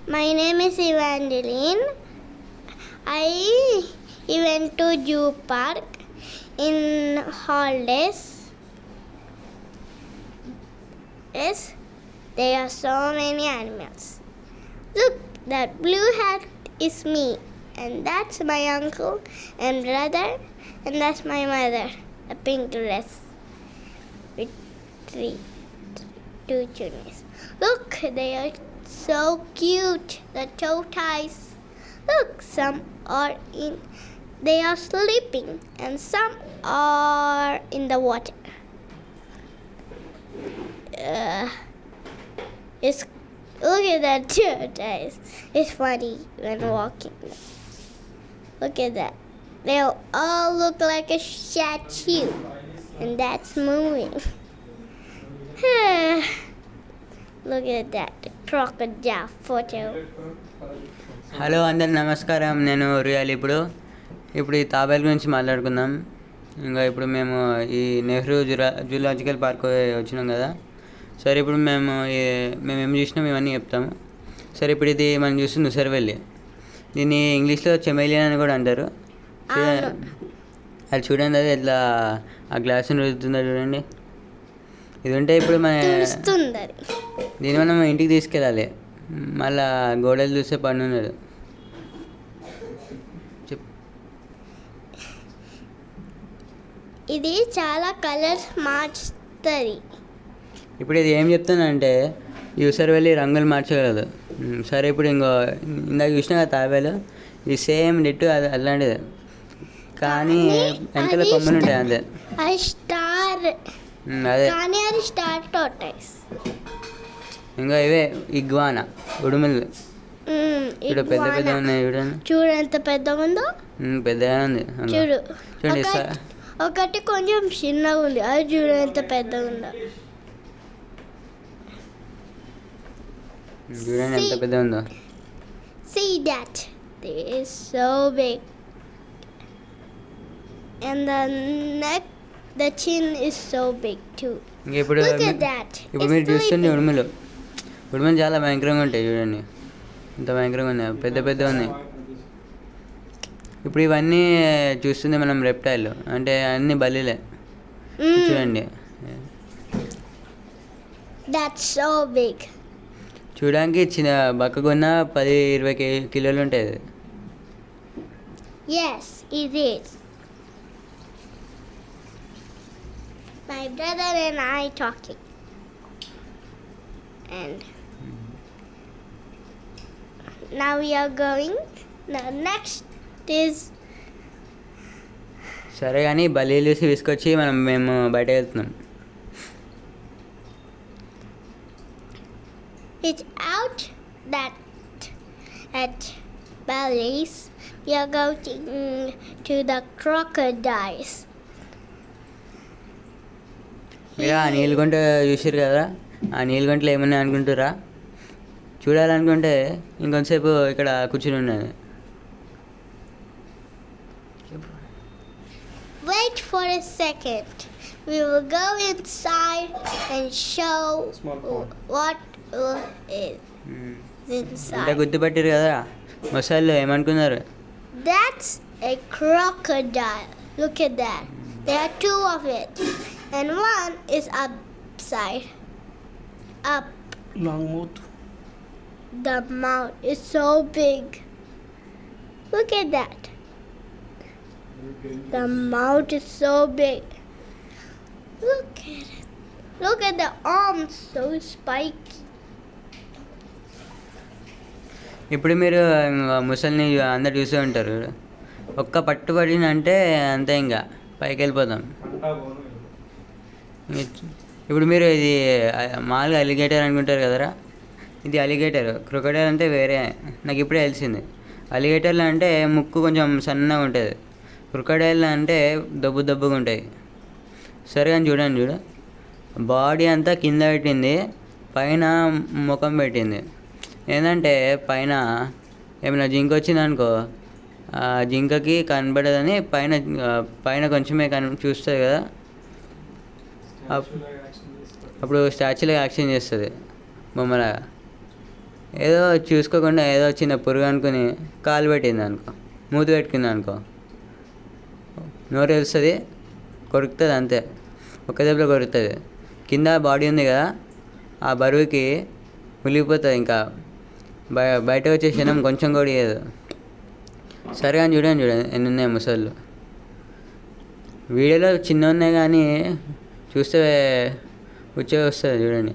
My name is Evangeline. I went to Zoo Park in holidays. Yes, there are so many animals. Look, that blue hat is me, and that's my uncle and brother, and that's my mother, a pink dress with two chunies. Look, they are so cute, the toe ties. Look, they are sleeping, and some are in the water. Look at that toe ties. It's funny when walking. Look at that. They all look like a statue, and that's moving. Look at that crocodile photo. Hello అందరు నమస్కారం. నేను real ఇప్పుడు ఈ తాబేలు గురించి మాట్లాడుకుందాం. ఇంకా ఇప్పుడు మేము ఈ నెహ్రూ జూలాజికల్ పార్క్ వచ్చినాం కదా. సరే ఇప్పుడు మేము ఏం చూసినాం ఇవన్నీ చెప్తాము. సరే ఇప్పుడు ఇది మనం చూస్తుంది ఉసరవెల్లి. దీన్ని ఇంగ్లీష్లో చెమేలియన్ అని కూడా అంటారు. అది చూడండి, అది ఎట్లా ఆ గ్లాసుని రుద్దుతుందో చూడండి. ఇది ఉంటే ఇప్పుడు దీన్ని మనం ఇంటికి తీసుకెళ్ళాలి. మళ్ళా గోడలు చూస్తే పన్నున్నది. ఇది చాలా కలర్స్ మార్చుతుంది. ఇప్పుడు ఇది ఏం చెప్తానంటే ఈ ఉసరవెల్లి రంగులు మార్చగలదు. సరే ఇప్పుడు ఇందాక చూసినా కదా తాబేలు, ఇది సేమ్ డిట్టు అది అలాంటిది, కానీ వెనకాల కొమ్మలు ఉంటాయి అంతే. అదే ఇంకా ఇవే ఇగ్వానా ఉడుములు. చూడు పెద్ద పెద్ద ఉన్నాయి, చూడు ఎంత పెద్దగా ఉందో. పెద్దగా ఉంది చూడండి. ఒకటి కొంచెం చిన్నగా ఉంది, అది చూడు ఎంత పెద్దగా ఉందో. చూడండి ఎంత పెద్ద ఉందో. See that? It is so big. And the neck, the chin is so big too. Look at that. ఇప్పుడు మీరు చూస్తుంది ఉడుములు చాలా భయంకరంగా ఉంటాయి. చూడండి ఎంత భయంకరంగా ఉన్నాయి, పెద్ద పెద్ద ఉన్నాయి. ఇప్పుడు ఇవన్నీ చూస్తుంది మనం రెప్టైల్, అంటే అన్ని బల్లిలే. చూడండి that's so big. చూడడానికి చిన్న బక్కకున్న 10-20 కిలోలు ఉంటుంది. Yes, it is. My brother and I talking, and now we are going. Now next is. సరే కానీ బల్లీలు తీసుకొచ్చి మేము బయట వెళ్తున్నాం. It's out that at Bally's we are going to the crocodiles. మీరు ఆ నీళ్ళగుంట చూసారు కదా, ఆ నీళ్ళగుంటలో ఏమన్నా అనుకుంటారా? చూడాలనుకుంటే ఇంకొంతసేపు ఇక్కడ కూర్చుని ఉన్నది. Wait for a second. We will go inside and show what is inside. అంటే గుర్తుపట్టారు కదా మసాల్లో, ఏమనుకున్నారు? That's a crocodile. Look at that. There are two of it, and one is upside up. Long mouth. The mouth is so big. Look at that. The mouth is so big. Look at it. Look at the arms, so spiky. ఇప్పుడు మీరు ముసలిని అందరు చూసే ఉంటారు. ఒక్క పట్టుబడినంటే అంతే, ఇంకా పైకి వెళ్ళిపోతాం. ఇప్పుడు మీరు ఇది మామూలుగా అలిగేటర్ అనుకుంటారు కదరా, ఇది అలిగేటర్. క్రొకడైల్ అంటే వేరే, నాకు ఇప్పుడే తెలిసింది. అలిగేటర్లు అంటే ముక్కు కొంచెం సన్నగా ఉంటుంది, క్రొకడైల్ అంటే దబ్బుగా ఉంటాయి. సరే కానీ చూడండి, బాడీ అంతా కింద పెట్టింది, పైన ముఖం పెట్టింది. ఏంటంటే పైన ఏమైనా జింక వచ్చిందనుకో, ఆ జింకకి కనబడదని పైన కొంచెమే చూస్తుంది కదా, అప్పుడు స్టాచ్యూలో యాక్షన్ చేస్తుంది బొమ్మలాగా. ఏదో చూసుకోకుండా ఏదో చిన్న పురుగు అనుకుని కాలు పెట్టింది అనుకో, మూతి పెట్టుకుంది అనుకో, నోరు తెలుస్తుంది, కొరుకుతుంది అంతే, ఒక్క దెబ్బలో కొరుకుతుంది. కింద బాడీ ఉంది కదా, ఆ బరువుకి ఉలిగిపోతుంది. ఇంకా బయట వచ్చే క్షణం కొంచెం కూడా ఇయ్యదు. సరే అని చూడండి ఎన్ని ఉన్నాయి ముసళ్ళు. వీడియోలో చిన్న ఉన్నాయి కానీ చూస్తే వచ్చే వస్తుంది చూడండి.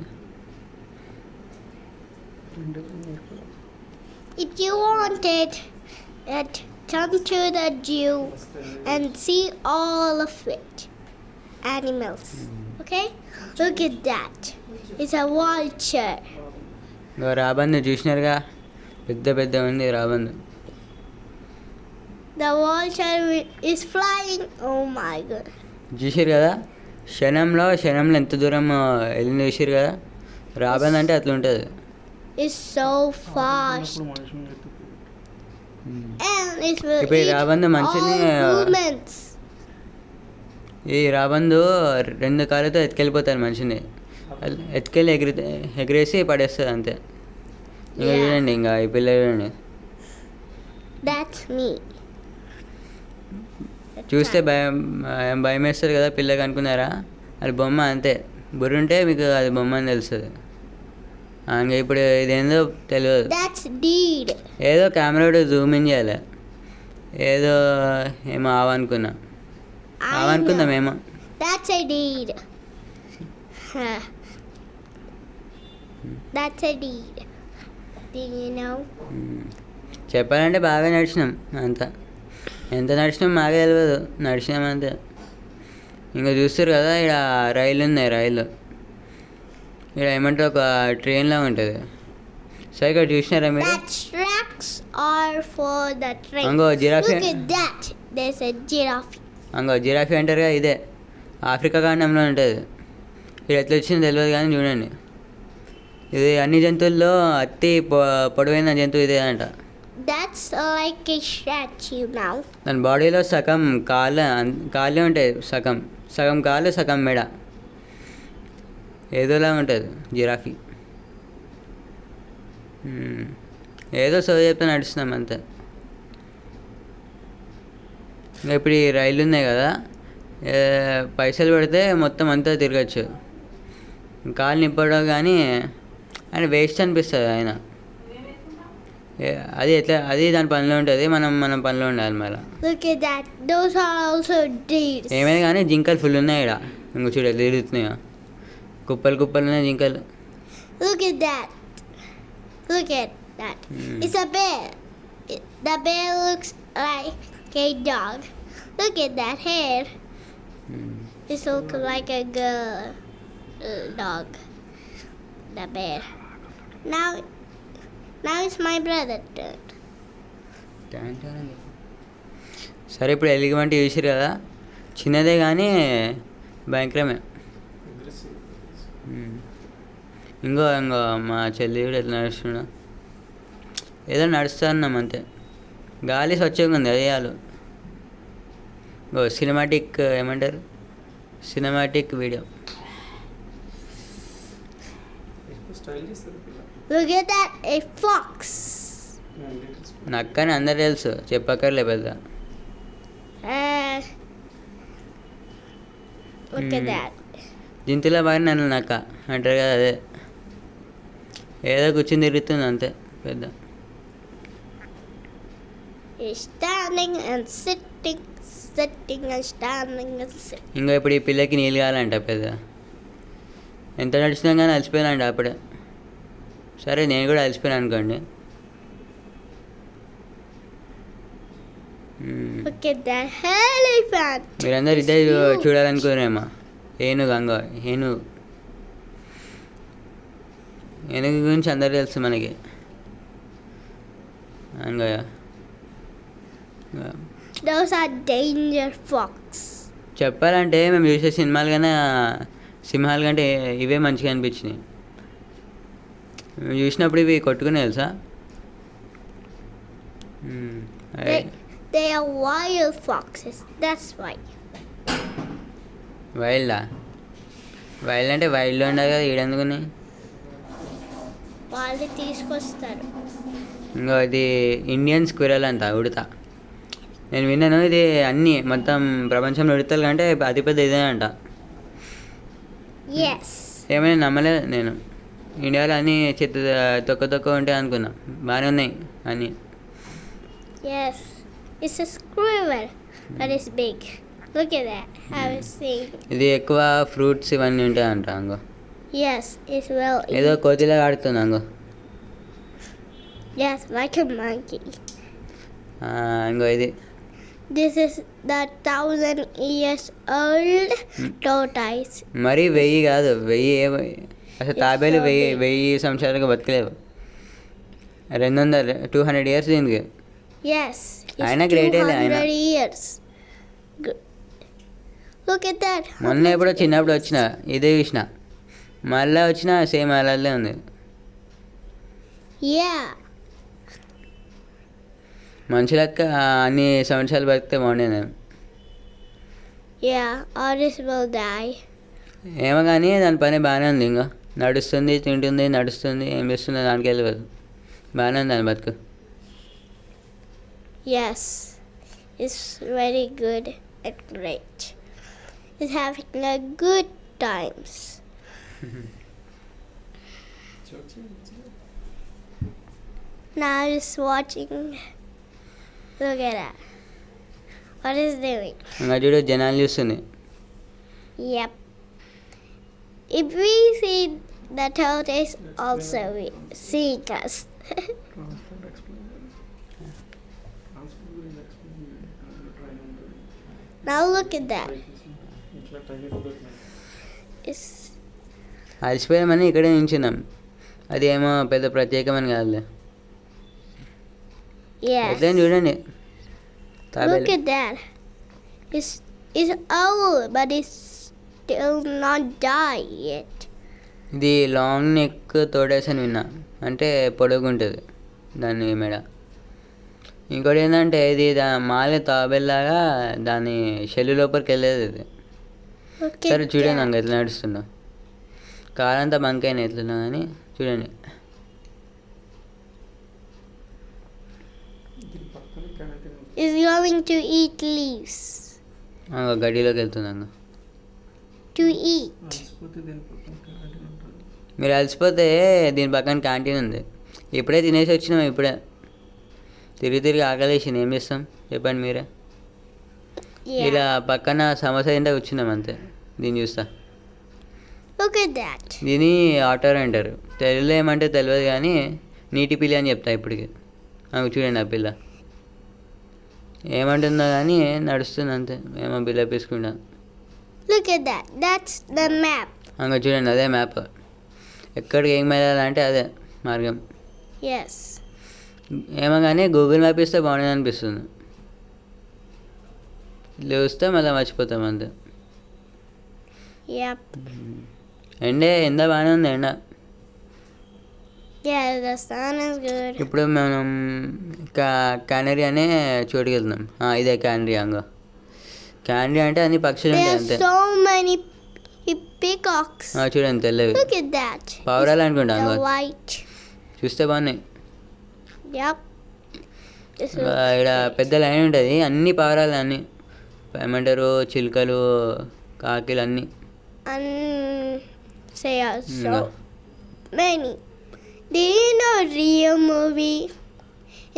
If you wanted it, come to the zoo and see all of it. Animals. Okay? Look at that. It's a vulture. రాబందు చూసినారుగా, పెద్ద ఉంది రాబందు. The vulture is flying. Oh my god. చూసారు కదా, క్షణంలో ఎంత దూరం వెళ్ళింది చూసారు కదా. రాబందు అంటే అట్లా ఉంటుంది. It's so fast. And it will ఇప్పుడు ఈ eat రాబందు మనిషిని all humans. ఈ రాబందు 2 కాళ్ళతో ఎత్తుకెళ్ళిపోతారు మనిషిని, ఎత్తుకెళ్ళి ఎగిరేసి పడేస్తుంది అంతే. ఇంకా చూడండి, ఇంకా ఈ పిల్ల చూడండి, That's me. చూస్తే భయం వేస్తుంది కదా పిల్లకి అనుకున్నారా, అది బొమ్మ అంతే. బుర్రుంటే మీకు అది బొమ్మ అని తెలుస్తుంది. ఇంకా ఇప్పుడు ఇదేందో తెలియదు. That's deed. ఏదో కెమెరా జూమ్ ఇన్ చేయాలి, ఏదో ఏమో ఆవనుకున్నా, ఆవనుకుందామేమో. That's a deed. Huh. That's a deed. Do you know? చెప్పాలంటే బాగా నడిచినాం అంతా. ఎంత నడిచినాం మాకే తెలియదు, నడిచినాం అంతే. ఇంకా చూస్తారు కదా, ఇక్కడ రైలు ఉన్నాయి, రైలు ఇక్కడ ఏమంటారు ఒక ట్రైన్లా ఉంటుంది. సో ఇక్కడ చూసినారా మీరు? That tracks are for the train. అంగో giraffe. Look at that. There's a giraffe. అంగో జిరాఫీ అంటారు కదా, ఇదే ఆఫ్రికా ఖండంలో ఉంటుంది. ఇది ఎట్లా వచ్చిందో తెలియదు కానీ చూడండి, ఇది అన్ని జంతువుల్లో అతి పొడవైన జంతువు ఇదే అంట. That's like a statue now. దాని బాడీలో సగం కాళ్ళే ఉంటాయి, సగం కాళ్ళు సగం మెడ, ఏదోలా ఉంటుంది జిరాఫీ. ఏదో సోది చెప్తే నడుస్తున్నాం అంతే. ఇంకా ఇప్పుడు ఈ రైళ్ళు ఉన్నాయి కదా, పైసలు పెడితే మొత్తం అంతా తిరగచ్చు. కాలు నింపడం కానీ ఆయన వేస్ట్ అనిపిస్తుంది. ఆయన అది దాని పనిలో ఉంటుంది, మనం పనిలో ఉండాలి. మళ్ళీ Look at that. Those are also deeds. ఏమైనా కానీ జింకలు ఫుల్ ఉన్నాయి ఇక్కడ. ఇంకో చూడ తిరుగుతున్నాయా, కుప్పలు ఉన్నాయి జింకలు. Look at that. Look at that. It's a bear. The bear looks like a dog. Look at that hair. It looks like a girl dog. The bear. Now it's my brother turn. సరే ఇప్పుడు elegant చూసారు కదా, చిన్నదే కానీ భయంకరమే. ఇంకో మా చెల్లి కూడా ఎట్లా నడుస్తున్నా, ఏదో నడుస్తా ఉన్నాం అంతే. గాలి స్వచ్ఛంగా ఉంది, అదే చాలు. సినిమాటిక్ ఏమంటారు, cinematic video. Look at that, a fox. నక్కని అందరు తెలుసు, చెప్పక్కర్లే పెద్ద. Look at that. జింతుల బాగా నన్ను నక్క అంటారు కదా, అదే. ఏదో కూర్చుని తిరుగుతుంది అంతే పెద్ద. He's standing and sitting and standing and sitting. ఇంకా ఇప్పుడు ఈ పిల్లకి నీళ్ళు కావాలంట పెద్ద. ఎంత నడిచినా కానీ అలసిపోయానంట అప్పుడే. సరే నేను కూడా అలసిపోయాను అనుకోండి. Look at that elephant. మీరందరూ ఇదే చూడాలనుకున్నారేమో. ఏనుగు గురించి అందరు తెలుసు మనకి. Angayya Those are danger fox. చెప్పాలంటే మేము చూసే సింహాలు కంటే ఇవే మంచిగా అనిపించినాయి. మేము చూసినప్పుడు ఇవి కొట్టుకునే తెలుసా. They are wild foxes. That's why. Wild అంటే వైల్డ్లో ఉండదు కదా, ఈడెందుకుని. వాళ్ళు తీసుకొస్తారు. ఇంకో ఇది ఇండియన్ స్క్విరల్ అంట, ఉడత. నేను విన్నాను ఇది అన్నీ మొత్తం ప్రపంచంలో ఉడతలు కంటే అతిపెద్ద ఇదే అంట. ఎస్. ఏమైనా నమ్మలేదు నేను. ఇండియాలో అన్నీ తొక్క ఉంటాయి అనుకున్నా. బాగానే ఉన్నాయి అన్నీ. Yes, it's a squirrel but it's big. Look at that. How it's saying. ఇది ఎక్కువ ఫ్రూట్స్ ఇవన్నీ ఉంటాయి అంట. అంగో Yes, it will ఏదో eat. కోతిలాగా ఆడుతుంది అంగో. Yes, like a monkey. ఇంకో ఇది This is the 1,000 years old tortoise. మరి 1000 కాదు, 1000 అసలు తాబేలు 1000 సంవత్సరాలుగా బతకలేవు. 200 ఇయర్స్ దీనికి. Yes, it's ఆయన great ఏ లే, ఆయన. 200 years. Look at that. మొన్న ఎప్పుడో చిన్నప్పుడు వచ్చిన ఇదే చూసిన, మళ్ళీ వచ్చిన సేమ్ అలాగే ఉంది. Yeah. మనుషులక్క అన్ని సంవత్సరాలు బతికితే బాగుండే నేను. Yeah, others will die. ఏమో కానీ దాని పని బాగానే ఉంది. ఇంకా నడుస్తుంది, తింటుంది, నడుస్తుంది, ఏం చేస్తుందో దానికి వెళ్ళిపోదు. బాగానే ఉంది దాని బతుకు. Yes, it's very good and great. It's having a good times. Now it's watching. Look at that. What is doing? ఇంకా చూడు జనాలు చూస్తుంది. Yep. If we see the tortoise also seeing us. Now look at that. It's అలసిపోయామని ఇక్కడే నించున్నాం. అది ఏమో పెద్ద ప్రత్యేకమని కాదులే. yes. ఎట్లా చూడండి Look తాబేలు. at that. It's old, but it's still not die yet. ఇది లాంగ్ నెక్ తోడేసి అని విన్నా, అంటే పొడుగుంటుంది దాని మెడ. ఇంకోటి ఏంటంటే ఇది మాలే తాబేలాగా దాని షెల్లు లోపలికి వెళ్ళేది ఇది. Look సరే at చూడండి that. అంక ఎట్లా నడుస్తుందో. కాలంతా బంకైనా ఎట్లున్నా కానీ చూడండి. It's going to eat leaves. గడ్డిలోకి వెళ్తుంది అంక. To eat. మీరు అలసిపోతే దీని పక్కన క్యాంటీన్ ఉంది. ఇప్పుడే తినేసి వచ్చినాం. ఇప్పుడే తిరిగి ఆకలేసింది. ఏం చేస్తాం చెప్పండి మీరే. ఇలా Yeah. పక్కన సమోసా తింటే కూర్చున్నాం అంతే. దీన్ని చూస్తా. Look at that. దీన్ని ఆటర్ అంటారు. తెలుగులో ఏమంటే తెలియదు కానీ నీటి పిల్లి అని చెప్తా ఇప్పటికి. చూడండి ఆ పిల్ల ఏమంటుందో కానీ నడుస్తుంది అంతే. ఏమో పిల్ల పీసుకుంటా. Look at that. That's the map. చూడండి అదే మ్యాప్. ఎక్కడికి ఏం వెళ్ళాలంటే అదే మార్గం. Yes. ఏమో కానీ గూగుల్ మ్యాప్ ఇస్తే బాగుండేది అనిపిస్తుంది. చూస్తే మళ్ళీ మర్చిపోతాం అంతే. Yep. ఎండ బాగానే ఉంది. ఎండ Yeah, the sun is good. ఇప్పుడు మనం క్యానరీ అనే చోటుకి వెళ్తున్నాం. ఇదే క్యానరీ. క్యానరీ అంటే అన్ని పక్షులు There ఉంటాయి are అంతే. so many peacocks. చూడండి తెల్లవి Look at that. పావురాలు అనుకుంటా. The white. చూస్తే బాగున్నాయి. Yep. This is ఇక్కడ పెద్ద లైన్ ఉంటుంది. అన్ని పావురాలు అన్నీ ఏమంటారు, చిలుకలు, కాకిలు అన్నీ. say so No. many. Do you know Rio movie?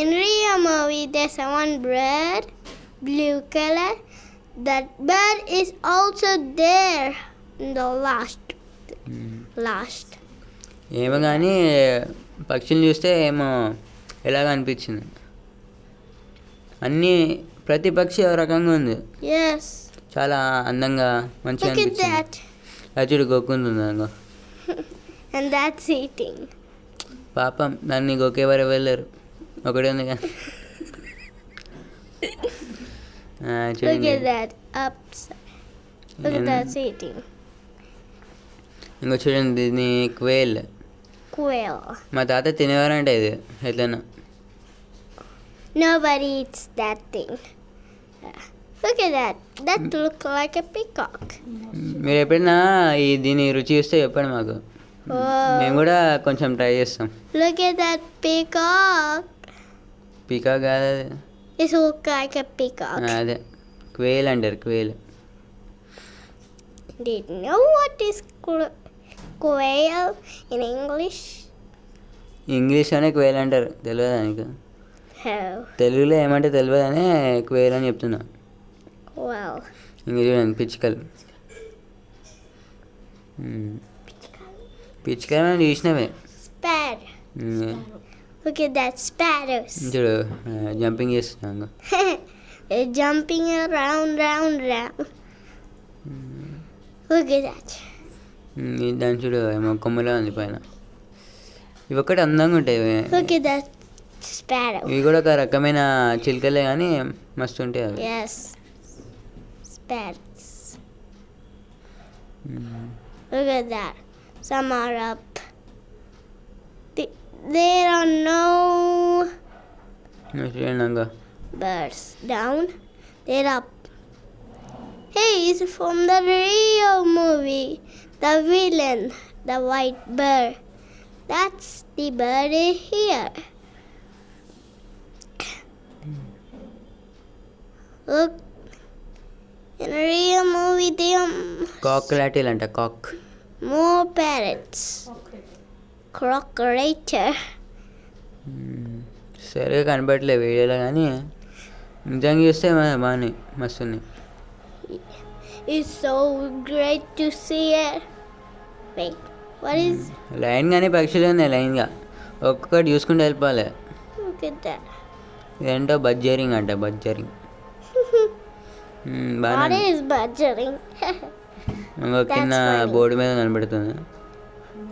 In Rio movie, there's one bird, blue color. That bird is also there in the last. ఏమో కానీ పక్షులు చూస్తే ఏమో ఎలాగ అనిపించింది. అన్నీ ప్రతి పక్షి ఒక రకంగా ఉంది. Yes. చాలా అందంగా మంచిగా Look at అనిపించింది. that. అది చూడు గోక్కుంటుంది అంగో. And that's eating. పాపం దాన్ని గోకేవారు వెళ్ళారు. ఒకటే ఉంది కదా. Look చూడండి at that. Upside. Look at that eating. ఇంకో చూడండి దీన్ని క్వేల్. Quail. మా తాత తినేవారంట ఇది ఎట్లన్నా. Nobody eats that thing. Look at that. That looks like a peacock. మీరు ఎప్పుడైనా దీని రుచి చూస్తే చెప్పండి మాకు. మేము కూడా కొంచెం ట్రై చేస్తాం. Look at that peacock. Peacock కాదు అది. It looks like a peacock. అదే క్వేల్ అంటారు, quail. Did you know what is quail in English? ఇంగ్లీష్లోనే క్వేల్ అంటారు, తెలియదా నీకు? Oh, తెలుగులో ఏమంటే తెలియదు అని క్వేల్ అని చెప్తున్నా. well. ఇంక చూడండి పిచ్చుకలు. పిచ్చుకలు మనం చూసినవే. Sparrow. Look at that sparrows. చూడు జంపింగ్ చేస్తున్నాం. They're jumping around, round. Look at that. దాని చూడు ఏమో కొమ్మలో ఉంది పైన. ఇవి ఒక్కటి అందంగా ఉంటాయి. Look at that sparrow. ఇవి కూడా ఒక రకమైన చిలుకలే కానీ మస్తు ఉంటాయి అవి. Yes. Sparrows. Look at that. Some are up. There are no చూడండి అంగా. birds down. They're up. Hey, it's from the Rio movie. The villain, the white bird. That's the bird here. Look, in a Rio movie, there are కాక్లాటిల్ అంట, కాక్. more parrots. Crocodile. సరిగా కనపడలేదు వీడియోలో కానీ నిజంగా చూస్తే బాగున్నాయి, మస్తు ఉన్నాయి. It's so great to see it. Wait, what is? Line కానీ పక్షులు ఉన్నాయి లైన్గా, ఒక్కొక్కటి చూసుకుంటూ వెళ్ళిపోవాలి. Look at that. ఇదేంటో బడ్జరింగ్ అంట, బడ్జరింగ్. What బాగా is budgering? ఇంకో కింద That's funny. బోర్డు మీద కనబడుతుంది.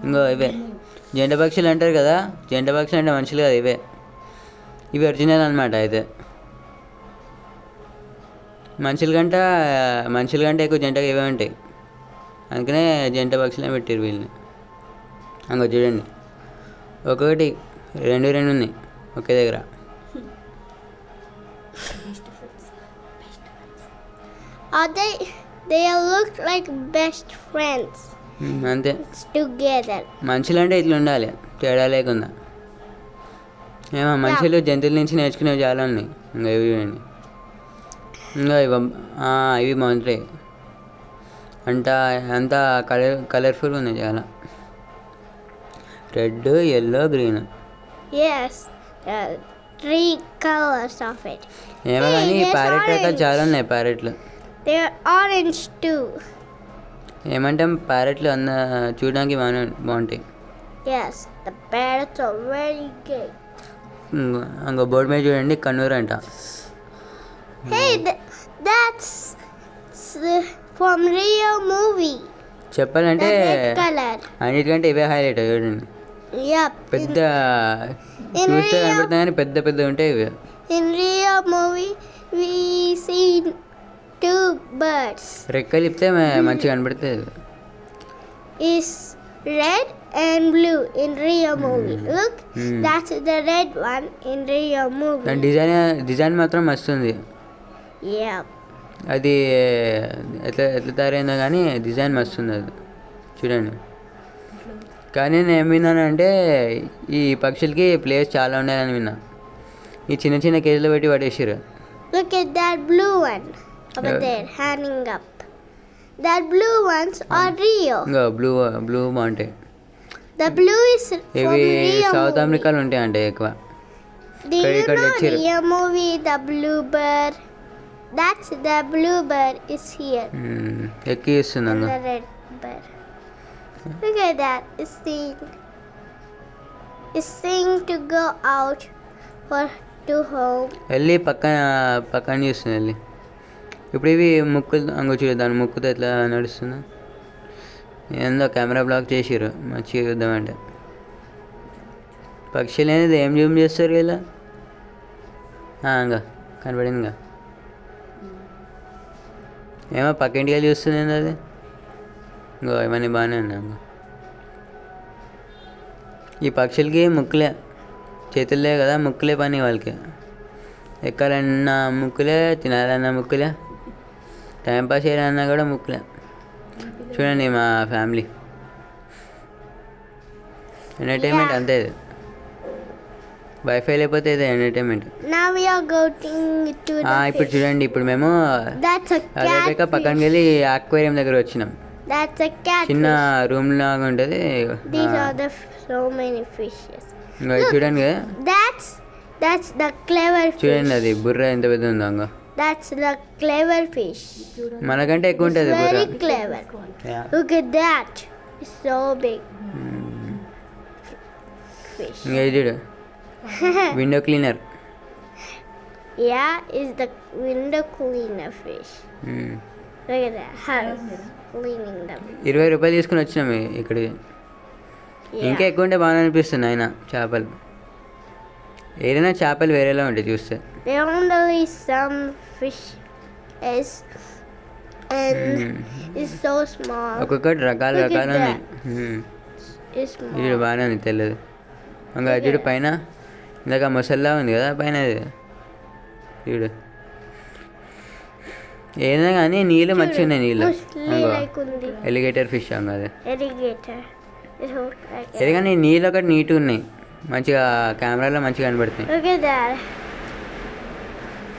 ఇంకో ఇవే జంట పక్షులు అంటారు కదా, జంట పక్షులు అంటే మనుషులు కదా, ఇవి ఒరిజినల్ అనమాట. అయితే మనుషుల కంటే ఎక్కువ జంటగా ఇవే ఉంటాయి, అందుకనే జంట పక్షులే పెట్టారు వీళ్ళని. ఇంకో చూడండి ఒక్కొక్కటి రెండు ఉన్నాయి ఒకే దగ్గర. Are they? They look like best friends అంతే. together. మనుషులు అంటే ఇట్లా ఉండాలి, తేడా లేకుండా. ఏమో మనుషులు జంతువుల నుంచి నేర్చుకునేవి చాలా ఉన్నాయి. ఇంకా ఇవి చూడండి, ఇంకా ఇవి బాగుంటాయి అంతా కలర్ఫుల్ ఉన్నాయి చాలా. Red, yellow, green. Yes, 3 colors of it. ఏమో కానీ there's ప్యారెట్ రకాలు orange. చాలా ఉన్నాయి. ప్యారెట్లు They're orange too. ఏమంటాం, ప్యారెట్లు చూడడానికి బాగుంటాయి. Yes, the parrots are very good. ఇంకో బోర్డు మీద చూడండి కన్నూరు అంట. Hey, that's from Rio movie. చెప్పాలంటే The red color. అన్నిటికంటే ఇవే హైలైట్ చూడండి. Yep. పెద్ద in చూస్తే Rio- కనపడుతుంది కానీ పెద్ద ఉంటాయి ఇవి. In Rio movie, we see 2 birds. రెక్కలు ఇప్పితే మంచిగా కనపడుతుంది. Is red and blue in Rio movie. Look, Hmm. that's the red one in Rio movie. దాని డిజైన్ మాత్రం మస్తు ఉంది. Yeah. అది ఎట్లా తయారైందో కానీ డిజైన్ మస్తు ఉంది అది చూడండి. కానీ నేను ఏం విన్నానంటే ఈ పక్షులకి ప్లేస్ చాలా ఉండేదని విన్నా. ఈ చిన్న కేజీలో పెట్టి పడేసారు. Look at that blue one over Yeah. there hanging up. That blue ones are Rio. ఇంకా బ్లూ బాగుంటాయి. The blue is from ఇవి Rio సౌత్ movie. అమెరికాలో ఉంటాయి అంటే ఎక్కువ. Do you ఇక్కడ know తెచ్చిర్రు. Rio movie, the blue bird? That's the blue bird is here. ఎక్కి ఇస్తుంది And అంగ. the red bird. Look at that. It's seeing to go out to home. వెళ్ళి పక్కన చూస్తుంది వెళ్ళి. ఇప్పుడు ఇవి ముక్కులు అంగ చూడు, దాని ముక్కుతో ఎట్లా నడుస్తుందో. ఏందో కెమెరా బ్లాక్ చేసిర్రు మంచిగా చూద్దామంటే. పక్షులు అనేది ఏం జూమ్ చేస్తారు ఇలా. ఇంకా కనపడిందిగా. ఏమో పక్కింటికి వెళ్ళి చూస్తుంది అది. ఇంకో ఇవన్నీ బాగానే ఉన్నాయి. ఇంకో ఈ పక్షులకి ముక్కులే, చేతుల్లే కదా, ముక్కులే పని వాళ్ళకి. ఎక్కాలన్నా ముక్కులే, తినాలన్నా ముక్కులే, టైంపాస్ చేయాలన్నా కూడా ముక్కులే. చూడండి మా ఫ్యామిలీ ఎంటర్టైన్మెంట్ Yeah. అంతే ఇది. వైఫై లేకపోతే ఇది entertainment. Now we are going to the ఇప్పుడు fish. చూడండి, ఇప్పుడు మేము That's a అదేక పక్కన catfish. వెళ్ళి ఆక్వేరియం దగ్గర వచ్చినాం. That's a చిన్న catfish. రూమ్ లాగా ఉంటుంది. These are the so many fishes. ఇంకా ఇది చూడండి కదా, That's the clever చూడండి fish. అది బుర్ర ఎంత పెద్ద ఉందో. ఇంకా That's the clever fish. మనకంటే ఎక్కువ It's ఉంటుంది బుర్ర. very clever. Look at that. It's so big fish. ఇంకా ఇది చూడు, window cleaner. Yeah, it's the window cleaner fish. Look at that. How cleaning them. 20 రూపాయలు తీసుకుని వచ్చినాం ఇక్కడికి. ఇంకా Yeah. ఎక్కువ ఉంటే బాగా అనిపిస్తుంది ఆయన చేపలు. ఏదైనా చేపలు వేరేలా ఉంటాయి చూస్తే. There are only some fish is and it's so small. ఒక్కొక్కటి రకాలు Look at రకాలు ఉన్నాయి. It's small. ఇది బాగానే ఉంది, తెల్లది. ఇంకా చూడు పైన ఇందాక మొసల్లా ఉంది కదా పైన, అది చూడు. ఏదైనా కానీ నీళ్ళు మంచిగా ఉన్నాయి, నీళ్ళు. Mostly like undi. Alligator fish అంగ అది. Alligator. It looks like ఏది కానీ నీళ్ళు ఒకటి నీట్గా ఉన్నాయి, మంచిగా కెమెరాలో మంచిగా కనబడుతున్నాయి. Look at that.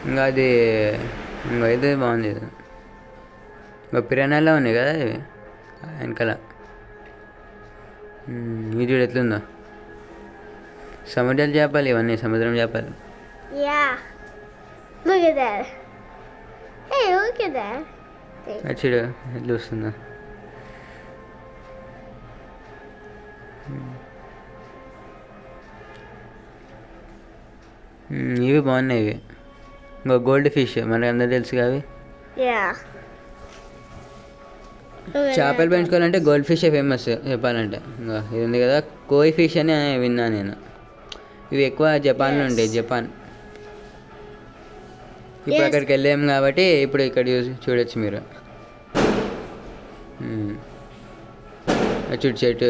ఇంకా అది ఇంకా ఇది బాగుంది. ఇది ఇంకా పిరానాల్లో ఉన్నాయి కదా ఇవి వెనకాల. ఇది చూడు ఎట్లుందో. సముద్రాల చేపలు ఇవన్నీ, సముద్రం చేపలు. Yeah. Look at that. Hey, look at that. Thing. అది చూడు ఎట్లా వస్తుందో. ఇవి బాగున్నాయి ఇవి. ఇంకా గోల్డ్ ఫిష్ మనకు అందరూ తెలుసు అవి. Yeah. Look at చేపలు that. పెంచుకోవాలంటే గోల్డ్ ఫిషే ఫేమస్ చెప్పాలంటే. ఇంకా ఇది ఉంది కదా కోయి ఫిష్ అని విన్నాను నేను. ఇవి ఎక్కువ జపాన్లో ఉంటాయి, జపాన్. ఇప్పుడు Yes. అక్కడికి వెళ్ళాము కాబట్టి ఇప్పుడు ఇక్కడ చూడొచ్చు మీరు. చూడు చెట్టు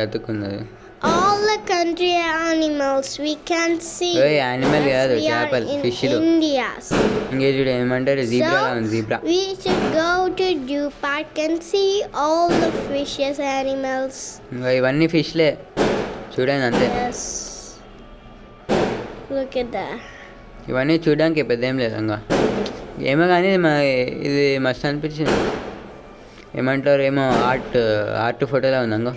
అతుక్కున్నది. All the country animals we can see. Animal కాదు, as we are చేపలు, in ఫిష్లు. India. ఇంకే చూడు ఏమంటారు, జీబ్రా ఉంది, zebra. we should go to zoo park and see all the fishes animals. ఇంకా ఇవన్నీ ఫిష్లే చూడండి అంతే. Yes. Look at that. ఇవన్నీ చూడడానికి పెద్ద ఏం లేదు. ఇంకా ఏమో కానీ ఇది మస్తు అనిపించింది. ఏమంటారు ఏమో ఆర్ట్ ఫోటోలా ఉంది. అంగో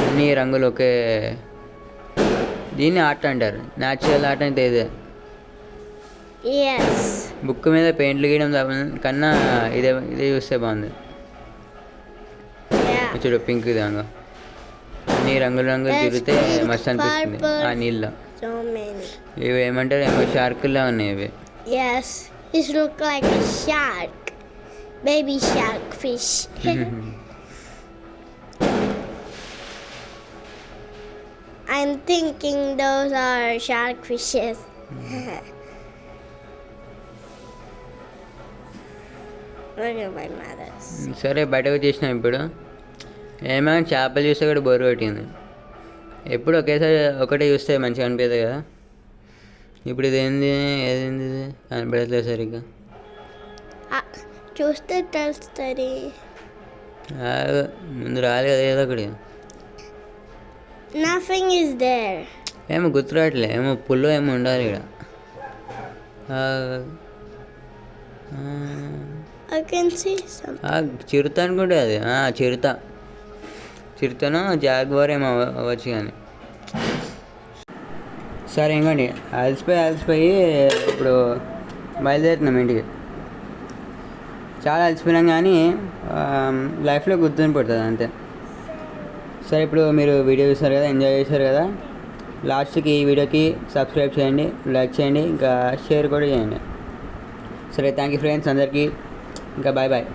అన్ని రంగులు ఒకే, దీన్ని ఆర్ట్ అంటారు. న్యాచురల్ ఆర్ట్ అంటే ఇదే. Yes. బుక్ మీద పెయింట్లు గీయడం కన్నా ఇదే చూస్తే బాగుంది. Yeah. చూడు పింక్ ఇది. అంగో అన్ని రంగులు తిరిగితే మస్తు అనిపిస్తుంది ఆ నీళ్ళు. So many. ఇవి ఏమంటారు ఏమో షార్కుల్లా ఉన్నాయి ఇవి. Yes. This look like a shark. Baby shark fish. I'm thinking those are shark fishes. Look at my mother's. సరే బయటకు వచ్చేసినాం. ఇప్పుడు ఏమైనా చేపలు చూస్తే కూడా బోరు కొట్టింది. ఎప్పుడు ఒకేసారి ఒకటే చూస్తే మంచిగా అనిపించదు కదా. ఇప్పుడు ఏదేంది ఇది కనపడట్లేదు సరిగ్గా. చూస్తే తెలుస్తుంది. ముందు రాలి కదా ఏదో ఒకటి. Nothing is there. ఏమో గుర్తు రావట్లే, ఏమో పుల్లో ఏమో ఉండాలి ఇక్కడ. I can see something. చిరుత అనుకుంటే అది చిరుతనో జాగ్వార్ ఏమో అవ్వచ్చు కానీ. సరే ఇంకోండి అలసిపోయి ఇప్పుడు బయలుదేరుతున్నాం ఇంటికి. చాలా అలసిపోయినాం కానీ లైఫ్లో గుర్తుండిపోతుంది అంతే. సరే ఇప్పుడు మీరు వీడియో చూస్తారు కదా, ఎంజాయ్ చేశారు కదా. లాస్ట్కి ఈ వీడియోకి సబ్స్క్రైబ్ చేయండి, లైక్ చేయండి, ఇంకా షేర్ కూడా చేయండి. సరే థ్యాంక్ యూ ఫ్రెండ్స్ అందరికీ. ఇంకా బాయ్ బాయ్.